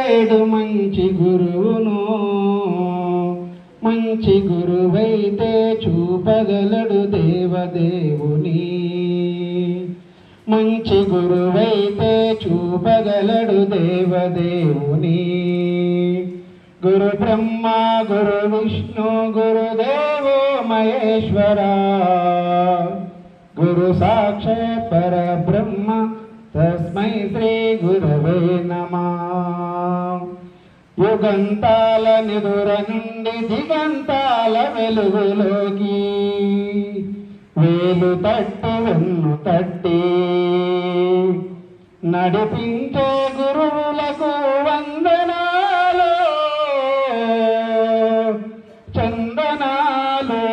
చూపలేడు మంచి గురువును. మంచి గురువైతే చూపగలడు దేవదేవుని. మంచి గురువైతే చూపగలడు దేవదేవుని. గురు బ్రహ్మ గురు విష్ణు గురుదేవో మహేశ్వర. గురు సాక్షాత్ పరబ్రహ్మ తస్మై శ్రీ గురవే నమః. యుగంతాల నిదుర నుండి దిగంతాల వెలుగులోకి వేలు తట్టి వెన్ను తట్టి నడిపించే గురువులకు వందనాలు చందనాలు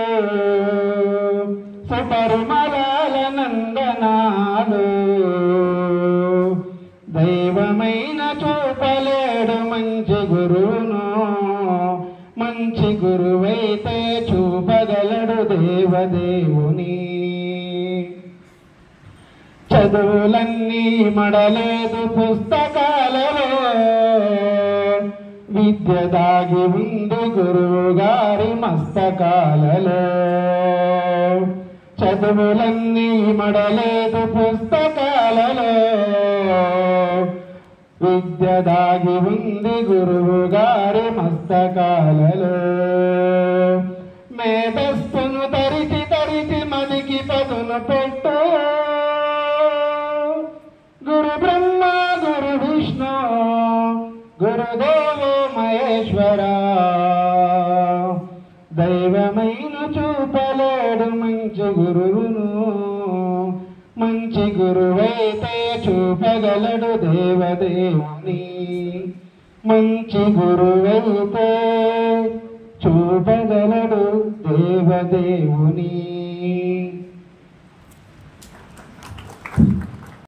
సుపరిమళాల నందనాలు. దైవమైన చూపలేడు మంచి గురువును. మంచి గురువైతే చూపగలడు దేవదేవుని. చదువులన్నీ మడలేదు పుస్తకాలలో, విద్య దాగి ఉంది గురువు గారి మస్తకాలలో. చదువులన్నీ మడలేదు పుస్తకాలలో, విద్య దాగి ఉంది గురువు గారి మస్తకాలలో. మేధస్సును తరిచి తరిచి మదికి పదును పెట్టు. గురు బ్రహ్మ గురు విష్ణు గురుదేవో మహేశ్వర. దైవమైన చూపలేడు మంచి గురువును. మంచి గురువైతే చూపగలడు దేవదేవుని. మంచి గురువైతే చూపగలడు దేవదేవుని.